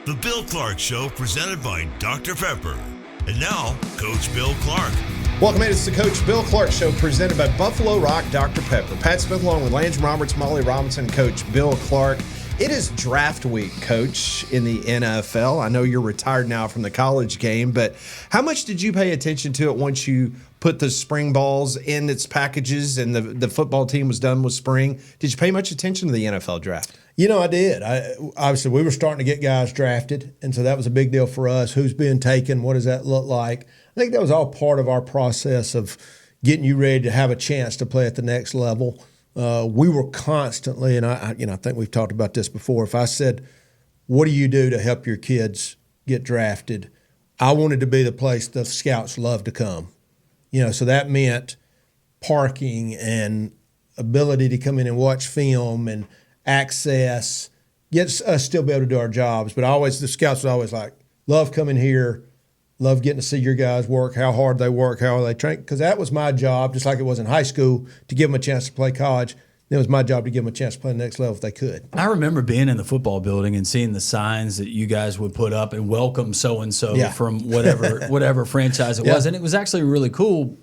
The Bill Clark Show, presented by Dr. Pepper. And now, Coach Bill Clark. Welcome in. It's the Coach Bill Clark Show, presented by Buffalo Rock Dr. Pepper. Pat Smith along with Landry Roberts, Molly Robinson, Coach Bill Clark. It is draft week, Coach, in the NFL. I know you're retired now from the college game, but how much did you pay attention to it once you put the spring balls in its packages and the football team was done with spring? Did you pay much attention to the NFL draft? You know, I did. Obviously, we were starting to get guys drafted, and so that was a big deal for us. Who's being taken? What does that look like? I think that was all part of our process of getting you ready to have a chance to play at the next level. We were constantly, and I think we've talked about this before. If I said, "What do you do to help your kids get drafted?" I wanted to be the place the scouts love to come. So that meant parking and ability to come in and watch film and access, get us still be able to do our jobs. But the scouts would always love coming here, love getting to see your guys work, how hard they work, how they train. Because that was my job, just like it was in high school, to give them a chance to play college. It was my job to give them a chance to play the next level if they could. I remember being in the football building and seeing the signs that you guys would put up and welcome so-and-so from whatever franchise it was. And it was actually really cool.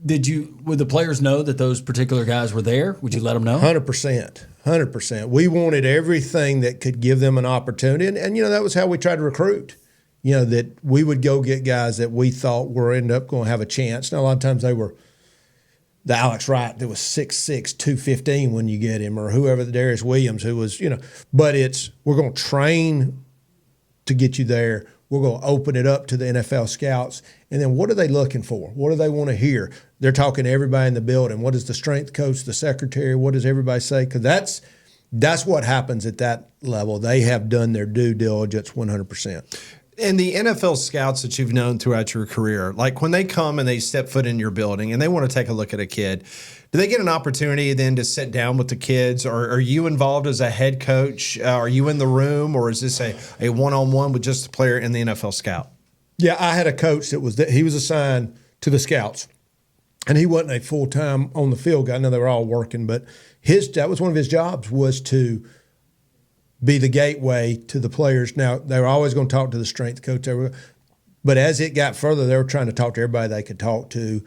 Would the players know that those particular guys were there? Would you let them know? 100%. We wanted everything that could give them an opportunity. And that was how we tried to recruit. That we would go get guys that we thought were end up going to have a chance. Now, a lot of times they were the Alex Wright that was 6'6", 215 when you get him, or whoever, the Darius Williams who was, But we're going to train to get you there. We're going to open it up to the NFL scouts. And then what are they looking for? What do they want to hear? They're talking to everybody in the building. What does the strength coach, the secretary, what does everybody say? Because that's what happens at that level. They have done their due diligence 100%. And the NFL scouts that you've known throughout your career, like when they come and they step foot in your building and they want to take a look at a kid, do they get an opportunity then to sit down with the kids? Or are you involved as a head coach? Are you in the room, or is this a one-on-one with just the player and the NFL scout? Yeah, I had a coach he was assigned to the scouts, and he wasn't a full-time on the field guy. I know they were all working, but that was one of his jobs, was to be the gateway to the players. Now, they were always going to talk to the strength coach, but as it got further, they were trying to talk to everybody they could talk to.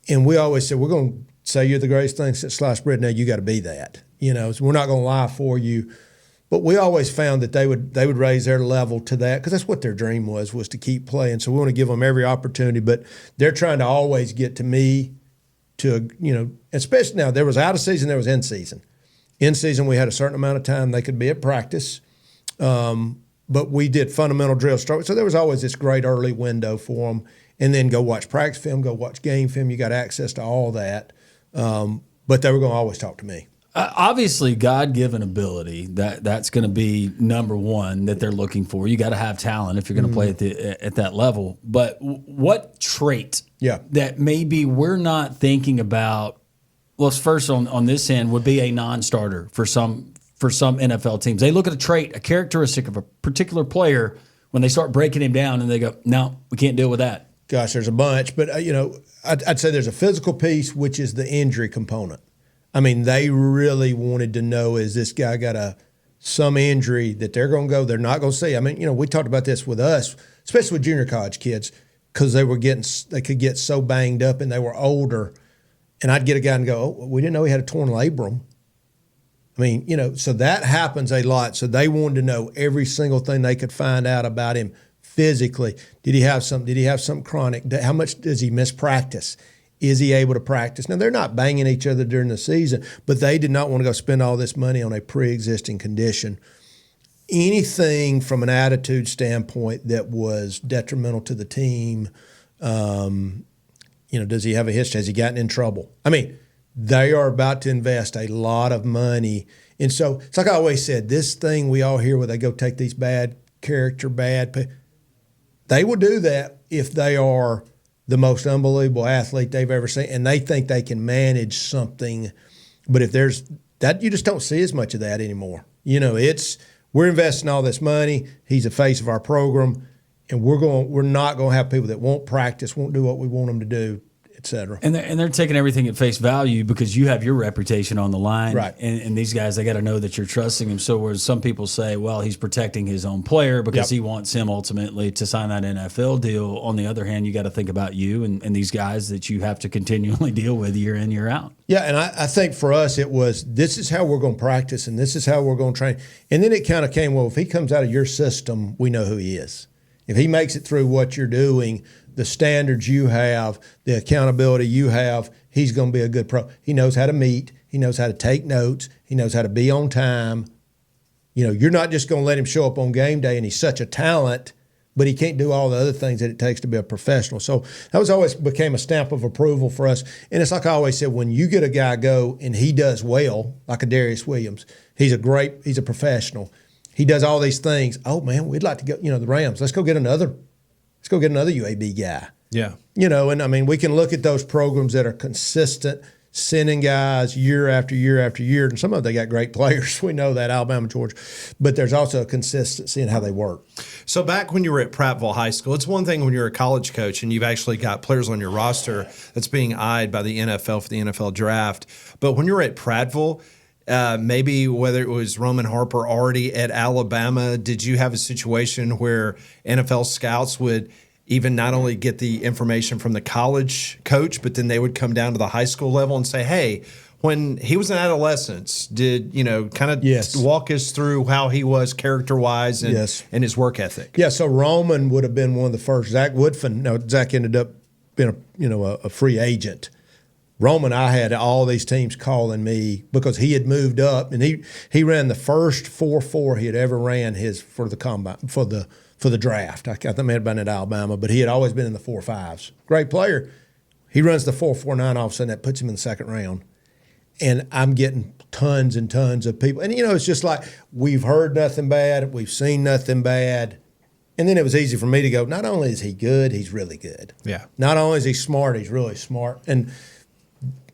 And we always said, we're going to say you're the greatest thing since sliced bread. Now you got to be that. So we're not going to lie for you. But we always found that they would raise their level to that, because that's what their dream was to keep playing. So we want to give them every opportunity, but they're trying to always get to me especially now. There was out of season, there was in season. In season, we had a certain amount of time they could be at practice, but we did fundamental drills. So there was always this great early window for them, and then go watch practice film, go watch game film. You got access to all that, but they were going to always talk to me. Obviously, God-given ability, that's going to be number one that they're looking for. You got to have talent if you're going to play at that level. But what trait that maybe we're not thinking about? Well, first on this end would be a non-starter for some NFL teams. They look at a trait, a characteristic of a particular player when they start breaking him down, and they go, "No, we can't deal with that." Gosh, there's a bunch, but I'd say there's a physical piece, which is the injury component. I mean, they really wanted to know, is this guy got some injury that they're going to go, they're not going to see? I mean, we talked about this with us, especially with junior college kids, because they could get so banged up and they were older. And I'd get a guy and go, "Oh, we didn't know he had a torn labrum." I mean, so that happens a lot. So they wanted to know every single thing they could find out about him physically. Did he have something? Did he have something chronic? How much does he miss practice? Is he able to practice? Now, they're not banging each other during the season, but they did not want to go spend all this money on a pre-existing condition. Anything from an attitude standpoint that was detrimental to the team, does he have a history? Has he gotten in trouble? I mean, they are about to invest a lot of money. And so it's like I always said, this thing we all hear where they go take these they will do that if they are the most unbelievable athlete they've ever seen, and they think they can manage something. But if there's that, you just don't see as much of that anymore. We're investing all this money. He's the face of our program, and we're not going to have people that won't practice, won't do what we want them to do. et cetera. And they're taking everything at face value because you have your reputation on the line. Right. And these guys, they got to know that you're trusting him. So where some people say, well, he's protecting his own player because he wants him ultimately to sign that NFL deal. On the other hand, you got to think about you and these guys that you have to continually deal with year in, year out. Yeah, and I think for us it was, this is how we're going to practice and this is how we're going to train. And then it kind of came, well, if he comes out of your system, we know who he is. If he makes it through what you're doing, the standards you have, the accountability you have, he's going to be a good pro. He knows how to meet. He knows how to take notes. He knows how to be on time. You know, you're not just going to let him show up on game day and he's such a talent, but he can't do all the other things that it takes to be a professional. So that was always became a stamp of approval for us. And it's like I always said, when you get a guy go and he does well, like a Darius Williams, he's a professional. He does all these things. Oh man, we'd like to go, the Rams. Let's go get another UAB guy. Yeah. And I mean, we can look at those programs that are consistent, sending guys year after year after year. And some of them, they got great players. We know that, Alabama, Georgia. But there's also a consistency in how they work. So back when you were at Prattville High School, it's one thing when you're a college coach and you've actually got players on your roster that's being eyed by the NFL for the NFL draft. But when you were at Prattville, maybe whether it was Roman Harper already at Alabama, did you have a situation where NFL scouts would even not only get the information from the college coach, but then they would come down to the high school level and say, hey, when he was in adolescence, did, kind of walk us through how he was character-wise and his work ethic? Yeah, so Roman would have been one of the first. Zach Woodfin, Zach ended up being a free agent. Roman, I had all these teams calling me because he had moved up and he ran the first 4.4 he had ever ran for the combine for the draft. I think he had been at Alabama, but he had always been in the 4.5s. Great player. He runs the 4.49 all of a sudden that puts him in the second round. And I'm getting tons and tons of people. And it's just like we've heard nothing bad, we've seen nothing bad. And then it was easy for me to go, not only is he good, he's really good. Yeah. Not only is he smart, he's really smart. And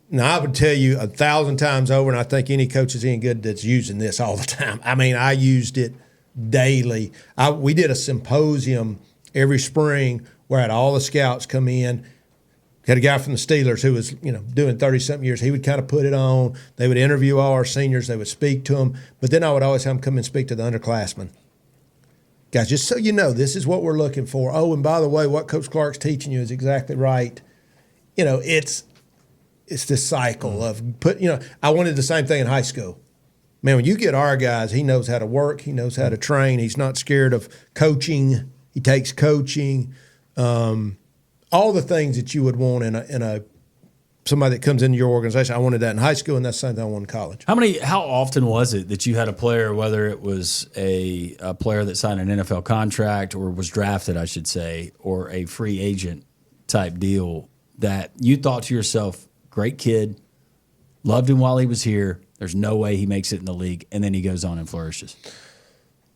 now, I would tell you 1,000 times over, and I think any coach is any good that's using this all the time. I mean, I used it daily. We did a symposium every spring where I had all the scouts come in. Had a guy from the Steelers who was, doing 30-something years. He would kind of put it on. They would interview all our seniors. They would speak to them. But then I would always have them come and speak to the underclassmen. Guys, just so you know, this is what we're looking for. Oh, and by the way, what Coach Clark's teaching you is exactly right. It's this cycle of I wanted the same thing in high school. Man, when you get our guys, he knows how to work. He knows how to train. He's not scared of coaching. He takes coaching. All the things that you would want in a somebody that comes into your organization. I wanted that in high school, and that's the same thing I wanted in college. How often was it that you had a player, whether it was a player that signed an NFL contract or was drafted, I should say, or a free agent type deal, that you thought to yourself, great kid, loved him while he was here, there's no way he makes it in the league, and then he goes on and flourishes?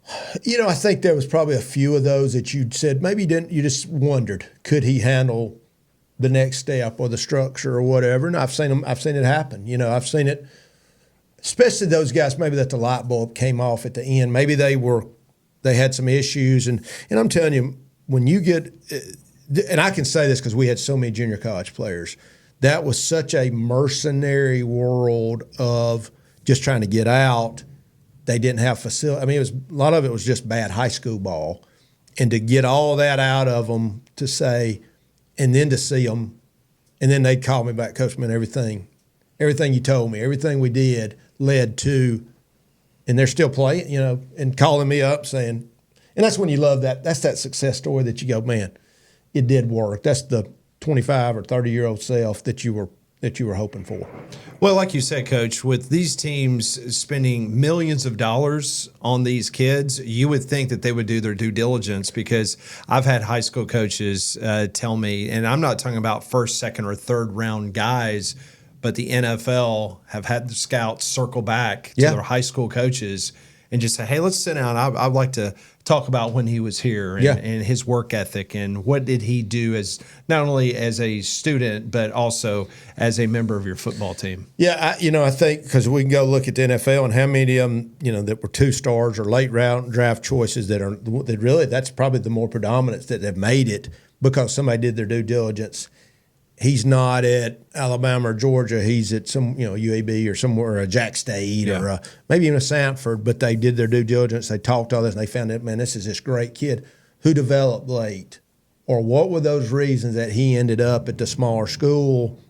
I think there was probably a few of those that you said maybe you just wondered, could he handle the next step or the structure or whatever? And I've seen it happen. I've seen it, especially those guys maybe that the light bulb came off at the end. Maybe they had some issues, and I'm telling you, when you get, and I can say this because we had so many junior college players. That was such a mercenary world of just trying to get out. They didn't have facility. I mean, a lot of it was just bad high school ball. And to get all that out of them to say, and then to see them, and then they'd call me back, Coach, man, everything you told me, everything we did led to, and they're still playing, and calling me up saying, and that's when you love that. That's that success story that you go, man, it did work. That's the 25 or 30-year-old self that you were hoping for. Well, like you said, Coach, with these teams spending millions of dollars on these kids, you would think that they would do their due diligence, because I've had high school coaches tell me, and I'm not talking about first, second, or third round guys, but the NFL have had the scouts circle back to their high school coaches and just say, hey, let's sit down. I'd like to talk about when he was here and his work ethic and what did he do as not only as a student but also as a member of your football team. Yeah, I think because we can go look at the NFL and how many of them, that were 2 stars or late round draft choices that really that's probably the more predominant that have made it because somebody did their due diligence. he's not at Alabama or Georgia. He's at some, UAB or somewhere, a Jack State or maybe even a Samford. But they did their due diligence. They talked all this, and they found out, man, this is this great kid who developed late. Or what were those reasons that he ended up at the smaller school,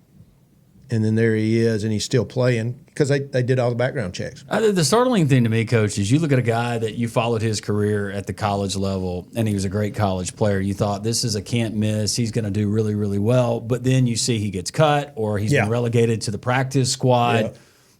and then there he is, and he's still playing because they did all the background checks. The startling thing to me, Coach, is you look at a guy that you followed his career at the college level, and he was a great college player. You thought, this is a can't miss. He's going to do really, really well. But then you see he gets cut, or he's been relegated to the practice squad. Yeah.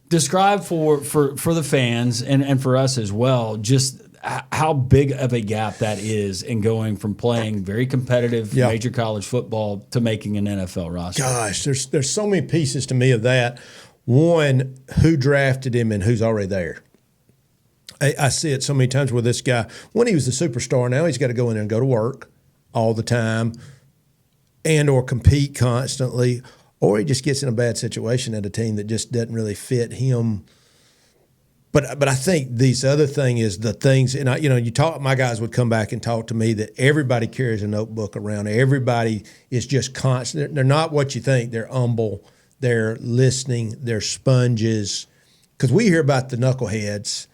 Describe for the fans and for us as well, just how big of a gap that is in going from playing very competitive major college football to making an NFL roster. Gosh, there's so many pieces to me of that. One, who drafted him and who's already there. I see it so many times with this guy. When he was the superstar, now he's got to go in there and go to work all the time and or compete constantly, or he just gets in a bad situation at a team that just doesn't really fit him. But I think these other thing is the things, and my guys would come back and talk to me that everybody carries a notebook around. Everybody is just constant. They're not what you think. They're humble. They're listening. They're sponges. Because we hear about the knuckleheads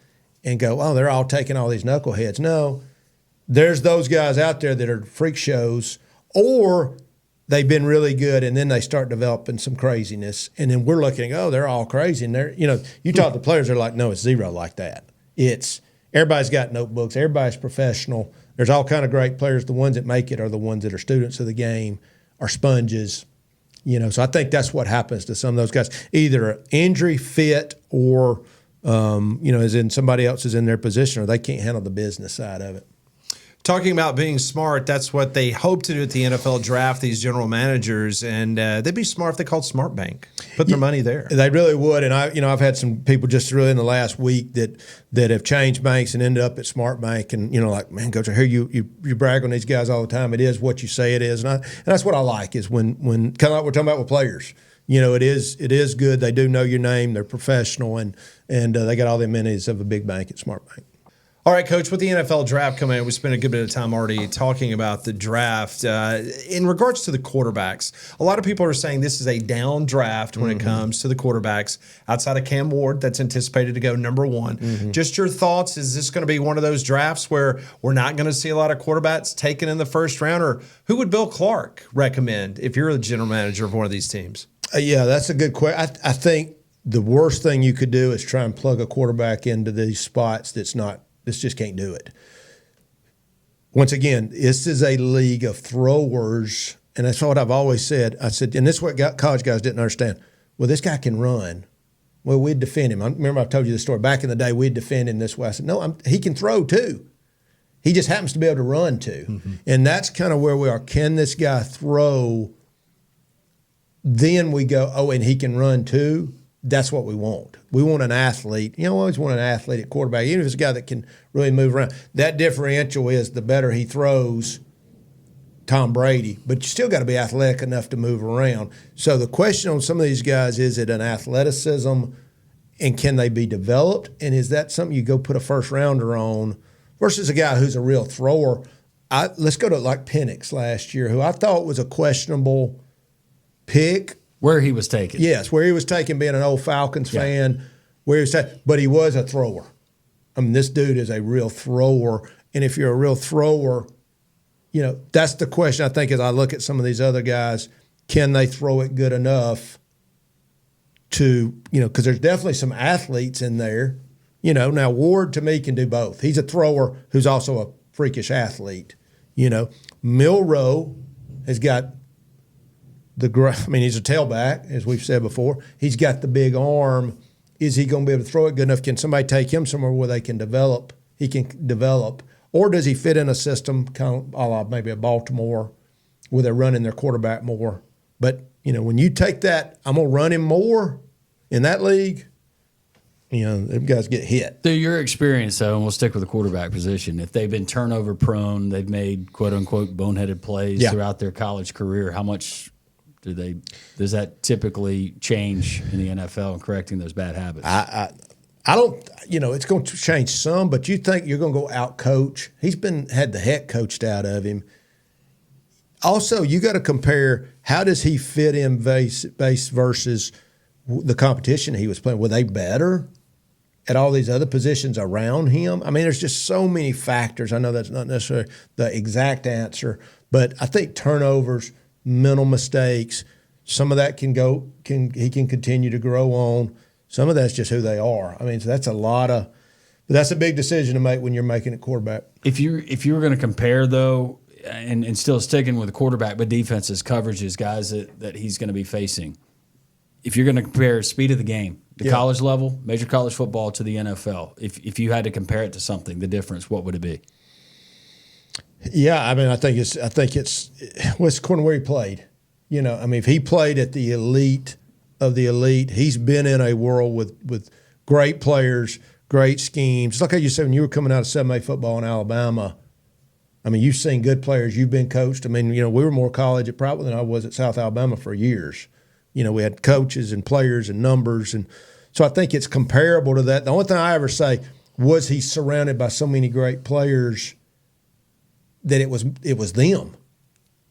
and go, oh, they're all taking all these knuckleheads. No, there's those guys out there that are freak shows, or they've been really good, and then they start developing some craziness. And then we're looking, oh, they're all crazy. And you talk to the players, they're like, no, it's zero like that. It's everybody's got notebooks. Everybody's professional. There's all kind of great players. The ones that make it are the ones that are students of the game, are sponges. So I think that's what happens to some of those guys. Either injury, fit, or, as in somebody else is in their position, or they can't handle the business side of it. Talking about being smart, that's what they hope to do at the NFL draft, these general managers, and they'd be smart if they called Smart Bank. Put their money there. They really would, and I've had some people just really in the last week that have changed banks and ended up at Smart Bank, and like, man, Coach, I hear you brag on these guys all the time. It is what you say it is, and that's what I like is when kind of like we're talking about with players. It is good. They do know your name. They're professional, and they got all the amenities of a big bank at Smart Bank. All right, Coach, with the NFL draft coming in, we spent a good bit of time already talking about the draft. In regards to the quarterbacks, a lot of people are saying this is a down draft when it comes to the quarterbacks outside of Cam Ward that's anticipated to go number one. Just your thoughts, is this going to be one of those drafts where we're not going to see a lot of quarterbacks taken in the first round? Or who would Bill Clark recommend if you're the general manager of one of these teams? Yeah, that's a good question. I think the worst thing you could do is try and plug a quarterback into these spots this just can't do it. Once again, this is a league of throwers, and that's what I've always said. I said, and this is what college guys didn't understand. Well, this guy can run. Well, we'd defend him. I remember I told you the story. Back in the day, we'd defend him this way. I said, no, he can throw too. He just happens to be able to run too. And that's kind of where we are. Can this guy throw? Then we go, oh, and he can run too. That's what we want. We want an athlete. We always want an athlete at quarterback, even if it's a guy that can really move around. That differential is the better he throws, Tom Brady, but you still got to be athletic enough to move around. So the question on some of these guys, is it an athleticism, and can they be developed? And is that something you go put a first rounder on versus a guy who's a real thrower? Let's go to like Penix last year, who I thought was a questionable pick. Where he was taken. Yes, where he was taken, being an old Falcons fan, where he was taken, but he was a thrower. I mean, this dude is a real thrower, and if you're a real thrower, that's the question, I think, as I look at some of these other guys, can they throw it good enough to, because there's definitely some athletes in there. Now Ward, to me, can do both. He's a thrower who's also a freakish athlete. Milroe has got he's a tailback, as we've said before. He's got the big arm. Is he going to be able to throw it good enough? Can somebody take him somewhere where they can develop? He can develop. Or does he fit in a system kind of a la maybe a Baltimore where they're running their quarterback more? But, when you take that, I'm going to run him more in that league, them guys get hit. Through your experience, though, and we'll stick with the quarterback position, if they've been turnover prone, they've made quote-unquote boneheaded plays throughout their college career, how much – does that typically change in the NFL and correcting those bad habits? I don't, it's going to change some, but you think you're going to go out coach. He's had the heck coached out of him. Also, you got to compare how does he fit in base versus the competition he was playing. Were they better at all these other positions around him? I mean, there's just so many factors. I know that's not necessarily the exact answer, but I think turnovers, mental mistakes, some of that he can continue to grow on. Some of that's just who they are. I mean, so that's a big decision to make when you're making a quarterback. If you were going to compare though, and still sticking with the quarterback, but defenses, coverages, guys that he's going to be facing. If you're going to compare speed of the game, the college level, major college football to the NFL, if you had to compare it to something, the difference, what would it be? Yeah, I mean, I think it's according to where he played. You know, I mean, if he played at the elite of the elite, he's been in a world with great players, great schemes. It's like how you said when you were coming out of 7A football in Alabama. I mean, you've seen good players. You've been coached. I mean, you know, we were more college at Prattville than I was at South Alabama for years. You know, we had coaches and players and numbers. And so I think it's comparable to that. The only thing I ever say was he's surrounded by so many great players that it was them.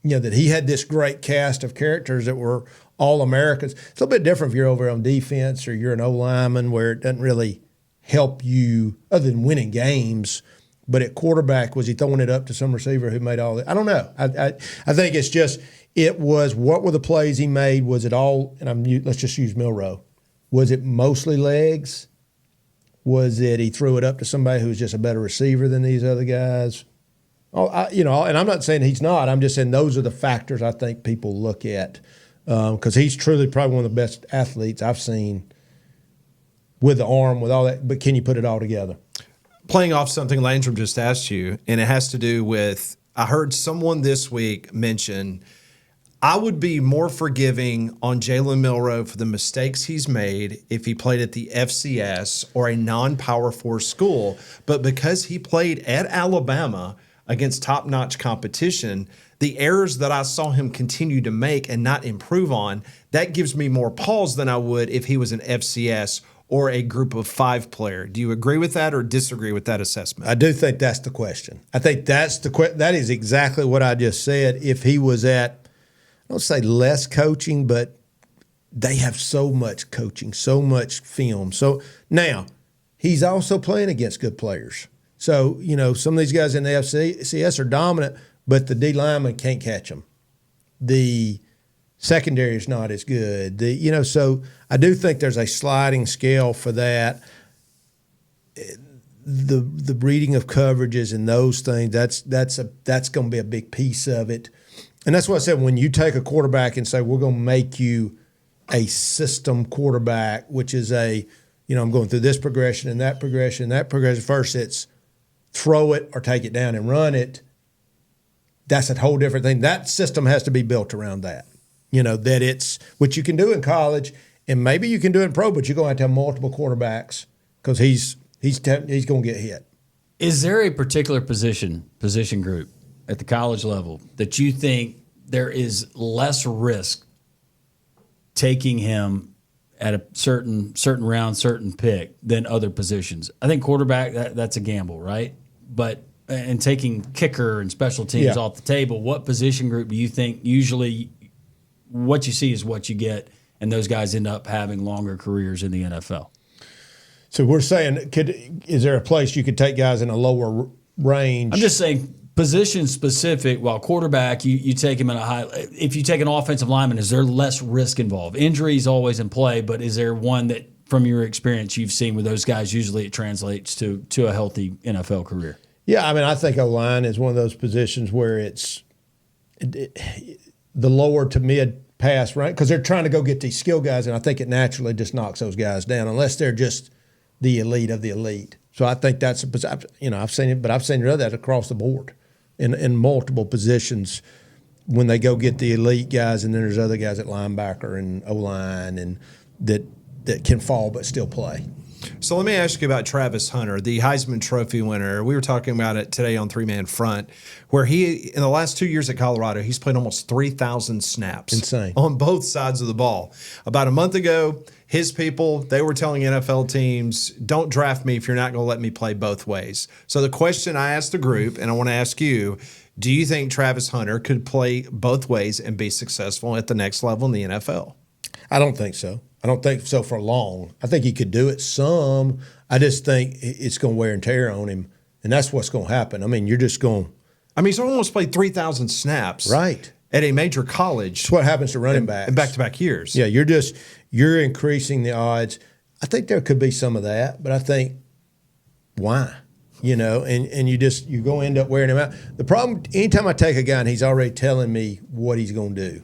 You know, that he had this great cast of characters that were all Americans. It's a little bit different if you're over on defense or you're an O-lineman where it doesn't really help you other than winning games. But at quarterback, was he throwing it up to some receiver who made all that? I don't know. I think it's just it was what were the plays he made? Was it all? And let's just use Milroe. Was it mostly legs? Was it he threw it up to somebody who was just a better receiver than these other guys? And I'm not saying he's not. I'm just saying those are the factors I think people look at because he's truly probably one of the best athletes I've seen with the arm, with all that. But can you put it all together? Playing off something Landrum just asked you, and it has to do with, I heard someone this week mention, I would be more forgiving on Jalen Milroe for the mistakes he's made if he played at the FCS or a non-Power 4 school. But because he played at Alabama against top-notch competition, the errors that I saw him continue to make and not improve on, that gives me more pause than I would if he was an FCS or a group of 5 player. Do you agree with that or disagree with that assessment? I do think that's the question. I think that is exactly what I just said. If he was at, I don't say less coaching, but they have so much coaching, so much film. So now he's also playing against good players. So, you know, some of these guys in the FCS are dominant, but the D lineman can't catch them. The secondary is not as good. So I do think there's a sliding scale for that. The reading of coverages and those things, that's going to be a big piece of it. And that's what I said, when you take a quarterback and say, we're going to make you a system quarterback, which is I'm going through this progression and that progression and that progression. First, it's throw it or take it down and run it. That's a whole different thing. That system has to be built around that. You know, that it's what you can do in college, and maybe you can do it in pro, but you're going to have to have multiple quarterbacks because he's going to get hit. Is there a particular position group at the college level that you think there is less risk taking him at a certain round, certain pick than other positions? I think quarterback, that's a gamble, right? But and taking kicker and special teams off the table, what position group do you think usually what you see is what you get, and those guys end up having longer careers in the NFL? So we're saying, is there a place you could take guys in a lower range? I'm just saying position specific. While quarterback, you take him in a high. If you take an offensive lineman, is there less risk involved? Injuries always in play, but is there one that, from your experience, you've seen with those guys, usually it translates to a healthy NFL career? Yeah, I mean, I think O-line is one of those positions where it's the lower to mid pass, right? Because they're trying to go get these skill guys, and I think it naturally just knocks those guys down unless they're just the elite of the elite. So I think that's I've seen it, but I've seen that across the board in multiple positions when they go get the elite guys, and then there's other guys at linebacker and O-line and that can fall but still play. So let me ask you about Travis Hunter, the Heisman Trophy winner. We were talking about it today on Three Man Front, where he, in the last 2 years at Colorado, he's played almost 3,000 snaps. Insane. On both sides of the ball. About a month ago, his people, they were telling NFL teams, don't draft me if you're not going to let me play both ways. So the question I asked the group, and I want to ask you, do you think Travis Hunter could play both ways and be successful at the next level in the NFL? I don't think so. I don't think so for long. I think he could do it some. I just think it's going to wear and tear on him, and that's what's going to happen. I mean, you're just going. I mean, he's almost played 3,000 snaps. Right. At a major college. It's what happens to running backs. In back-to-back years. Yeah, you're increasing the odds. I think there could be some of that, but I think why? You know, and you're going to end up wearing him out. The problem, anytime I take a guy and he's already telling me what he's going to do,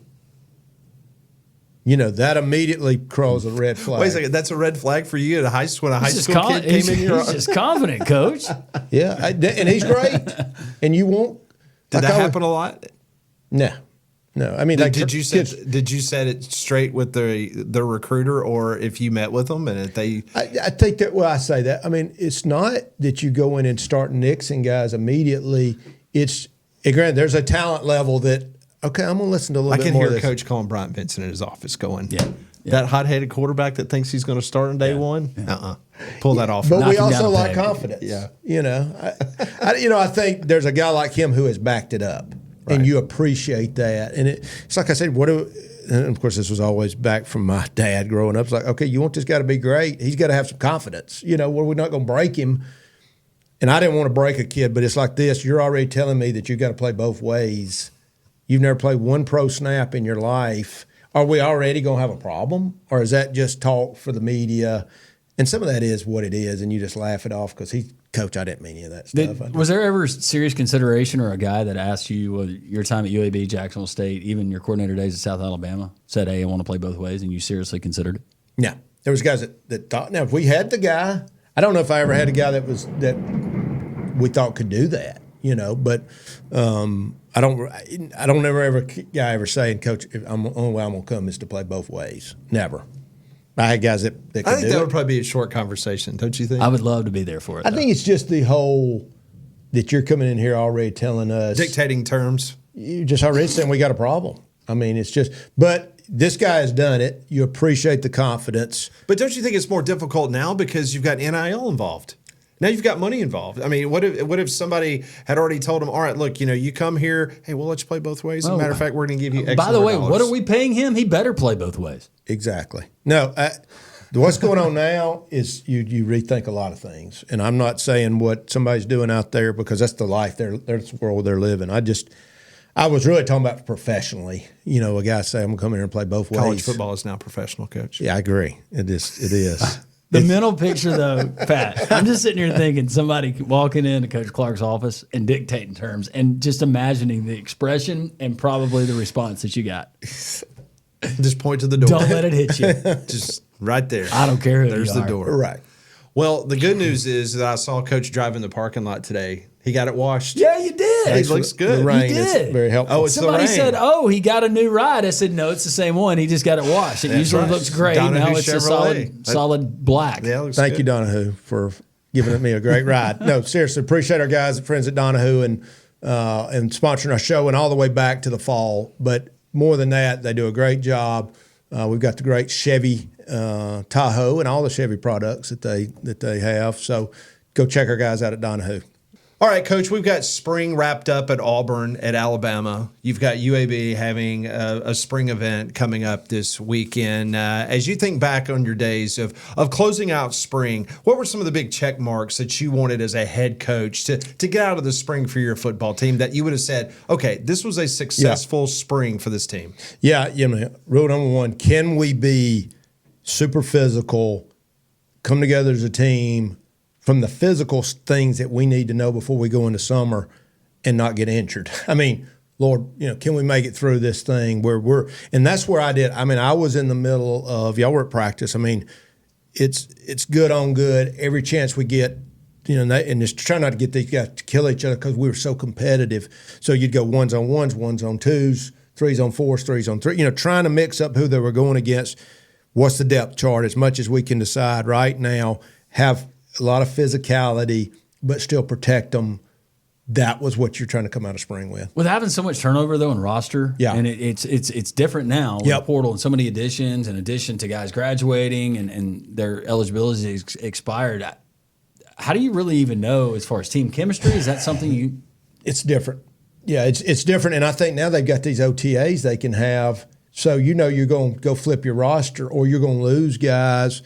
you know, that immediately crawls a red flag. Wait a second, that's a red flag for you at when a high school kid came in here? He's just confident, Coach. Yeah, and he's great. And you won't. Did that happen a lot? No. I mean, did you set it straight with the recruiter, or if you met with them and if they? I think that. Well, I say that. I mean, it's not that you go in and start nixing guys immediately. It's granted there's a talent level that. Okay, I'm going to listen to a little bit more of this. I can hear Coach calling Bryant Vincent in his office going, yeah. That hot-headed quarterback that thinks he's going to start on day one? Yeah. Pull that off. But we also like confidence. Yeah. You know, I think there's a guy like him who has backed it up, right. And you appreciate that. And it's like I said, and of course, this was always back from my dad growing up. It's like, okay, you want this guy to be great. He's got to have some confidence. You know, we're not going to break him. And I didn't want to break a kid, but it's like this. You're already telling me that you've got to play both ways. You've never played one pro snap in your life. Are we already going to have a problem? Or is that just talk for the media? And some of that is what it is, and you just laugh it off because Coach, I didn't mean any of that stuff. Was there ever serious consideration or a guy that asked you your time at UAB, Jacksonville State, even your coordinator days at South Alabama, said, hey, I want to play both ways, and you seriously considered it? No. There was guys that thought. Now, if we had the guy, I don't know if I ever had a guy that we thought could do that, you know, but I don't never ever guy ever saying, Coach, the only way I'm going to come is to play both ways. Never. I had guys that could do I think that would probably be a short conversation, don't you think? I would love to be there for it. I think it's just the whole that you're coming in here already telling us. Dictating terms. You just already saying we got a problem. I mean, it's just – but this guy has done it. You appreciate the confidence. But don't you think it's more difficult now because you've got NIL involved? Now you've got money involved. I mean, what if somebody had already told him, all right, look, you know, you come here, hey, we'll let you play both ways. As a matter of fact, we're going to give you X. By the way, dollars. what are we paying him? He better play both ways. Exactly. No, what's going on now is you rethink a lot of things. And I'm not saying what somebody's doing out there because that's the life, that's the world they're living. I was really talking about professionally. You know, a guy say, I'm going to come in here and play both ways. College football is now professional, Coach. Yeah, I agree. It is. The mental picture, though, Pat, I'm just sitting here thinking somebody walking into Coach Clark's office and dictating terms and just imagining the expression and probably the response that you got. Just point to the door. Don't let it hit you. Just right there. I don't care who There's you the are. door. Right. Well, the good news is that I saw Coach drive in the parking lot today. He got it washed. Yeah, you did. He looks good. The rain You is did. very helpful. Oh, it's Somebody the rain. said, "Oh, he got a new ride." I said, "No, it's the same one. He just got it washed. It That's usually right. looks great. Donahue Now it's a Chevrolet. solid black." Yeah, it looks Thank good. you, Donahue, for giving me a great ride. No, seriously, appreciate our guys, friends at Donahue, and sponsoring our show and all the way back to the fall. But more than that, they do a great job. We've got the great Chevy Tahoe and all the Chevy products that they have. So go check our guys out at Donahue. All right, Coach, we've got spring wrapped up at Auburn at Alabama. You've got UAB having a spring event coming up this weekend. As you think back on your days of closing out spring, what were some of the big check marks that you wanted as a head coach to get out of the spring for your football team that you would have said, okay, this was a successful spring for this team? Yeah, rule number one, can we be super physical, come together as a team, from the physical things that we need to know before we go into summer and not get injured. I mean, Lord, can we make it through this thing where and that's where I did. I mean, I was in the middle of, y'all were at practice. I mean, it's good on good. Every chance we get, and just try not to get these guys to kill each other because we were so competitive. So you'd go ones on ones, ones on twos, threes on fours, threes on three, trying to mix up who they were going against. What's the depth chart as much as we can decide right now? have a lot of physicality, but still protect them. That was what you're trying to come out of spring with. With having so much turnover though in roster, and it's different now with the portal and so many additions, in addition to guys graduating and their eligibility is expired. How do you really even know as far as team chemistry? Is that something you? It's different. Yeah, it's different, and I think now they've got these OTAs they can have. So you're going to go flip your roster, or you're going to lose guys.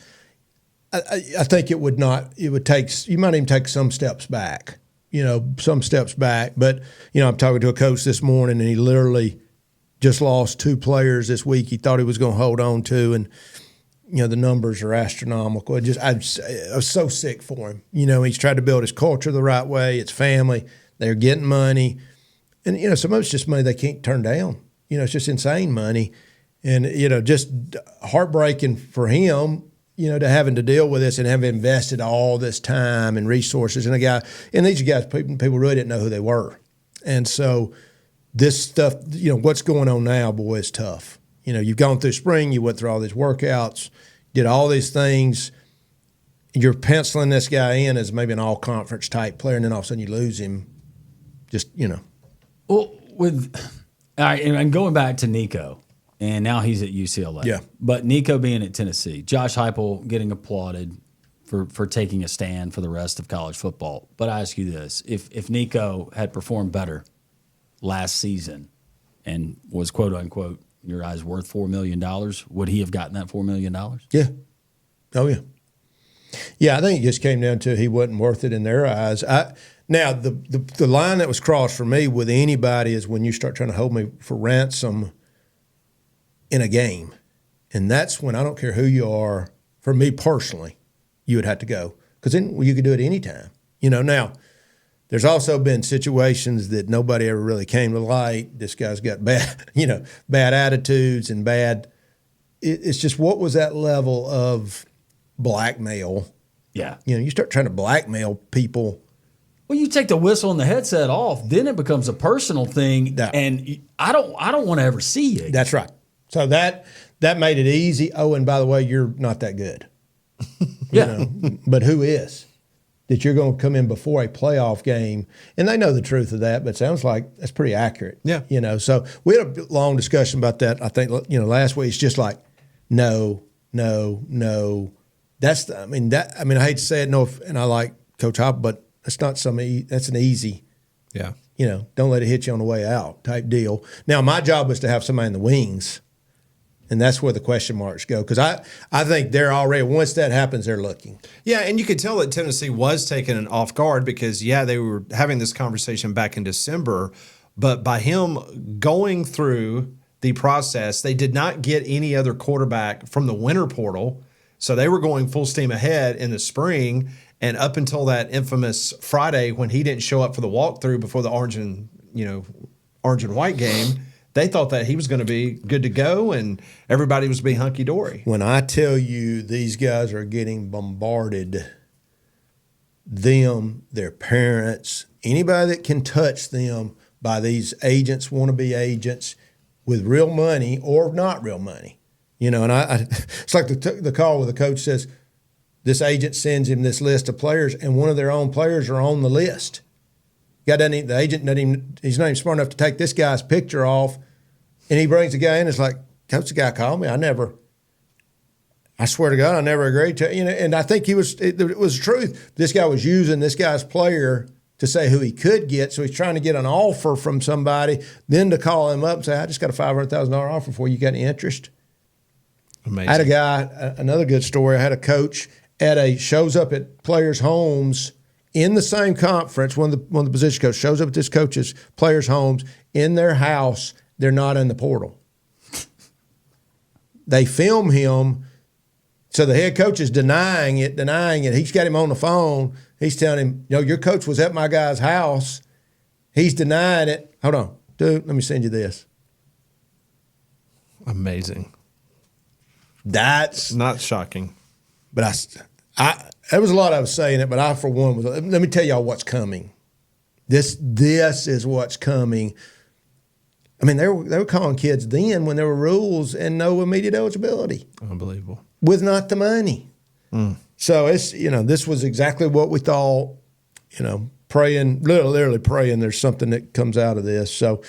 I think it would take. You might even take some steps back. But, I'm talking to a coach this morning, and he literally just lost 2 players this week he thought he was going to hold on to, and, the numbers are astronomical. I was so sick for him. He's tried to build his culture the right way. It's family. They're getting money. And, some of it's just money they can't turn down. It's just insane money. And, just heartbreaking for him, to having to deal with this and have invested all this time and resources in a guy. And these guys, people really didn't know who they were. And so this stuff, what's going on now, boy, is tough. You've gone through spring, you went through all these workouts, did all these things. You're penciling this guy in as maybe an all-conference type player, and then all of a sudden you lose him. Just, Well, all right, and going back to Nico. And now he's at UCLA. Yeah. But Nico being at Tennessee, Josh Heupel getting applauded for taking a stand for the rest of college football. But I ask you this: if Nico had performed better last season and was quote unquote in your eyes worth $4 million, would he have gotten that $4 million? Yeah. Oh yeah. Yeah, I think it just came down to he wasn't worth it in their eyes. Now the line that was crossed for me with anybody is when you start trying to hold me for ransom in a game. And that's when, I don't care who you are, for me personally, you would have to go. Because then you could do it anytime. Now, there's also been situations that nobody ever really came to light. This guy's got bad attitudes and bad. It's just, what was that level of blackmail? Yeah. You start trying to blackmail people. Well, you take the whistle and the headset off, then it becomes a personal thing, and I don't want to ever see you. That's right. So that made it easy. Oh, and by the way, you're not that good. But who is? That you're going to come in before a playoff game, and they know the truth of that, but it sounds like that's pretty accurate. Yeah. So we had a long discussion about that, I think, last week. It's just like, no. That's I hate to say it, and I like Coach Heupel, but it's not that's an easy. Yeah. Don't let it hit you on the way out type deal. Now, my job was to have somebody in the wings. And that's where the question marks go, because I think they're already, once that happens, they're looking. Yeah, and you could tell that Tennessee was taken off guard because, they were having this conversation back in December, but by him going through the process, they did not get any other quarterback from the winter portal, so they were going full steam ahead in the spring, and up until that infamous Friday when he didn't show up for the walkthrough before the orange and white game, they thought that he was going to be good to go and everybody was be hunky-dory. When I tell you these guys are getting bombarded, them, their parents, anybody that can touch them by these agents, wannabe agents with real money or not real money. And it's like the call where the coach says, this agent sends him this list of players and one of their own players are on the list. The agent he's not even smart enough to take this guy's picture off. And he brings the guy in. It's like, Coach, the guy called me. I swear to God, I never agreed to it. And I think it was the truth. This guy was using this guy's player to say who he could get. So he's trying to get an offer from somebody, then to call him up and say, I just got a $500,000 offer for you. You got any interest? Amazing. I had a guy, another good story. I had a coach shows up at players' homes in the same conference. One of the position coaches shows up at this coach's players' homes in their house. They're not in the portal. They film him. So the head coach is denying it. He's got him on the phone. He's telling him, your coach was at my guy's house. He's denying it. Hold on. Dude, let me send you this. Amazing. That's not shocking. But there was a lot of us saying it, but I, for one, let me tell y'all what's coming. This is what's coming. They were calling kids then when there were rules and no immediate eligibility. Unbelievable. With not the money. So it's, this was exactly what we thought, praying, literally praying there's something that comes out of this. So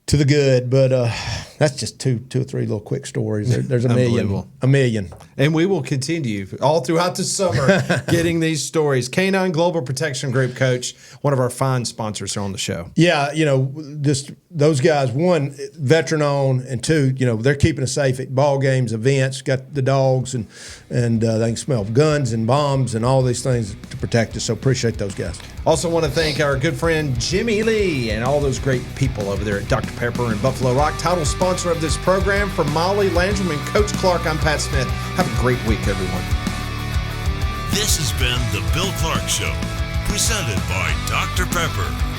to the good, but that's just two or three little quick stories. There's a million. And we will continue all throughout the summer getting these stories. Canine Global Protection Group, Coach, one of our fine sponsors here on the show. Yeah, just those guys, one, veteran owned, and two, they're keeping us safe at ball games, events, got the dogs, and they can smell guns and bombs and all these things to protect us. So appreciate those guys. Also want to thank our good friend Jimmy Lee and all those great people over there at Dr. Pepper in Buffalo Rock, title sponsor of this program. For Molly Landrum and Coach Clark, I'm Pat Smith. Have a great week, everyone. This has been the Bill Clark Show, presented by Dr. Pepper.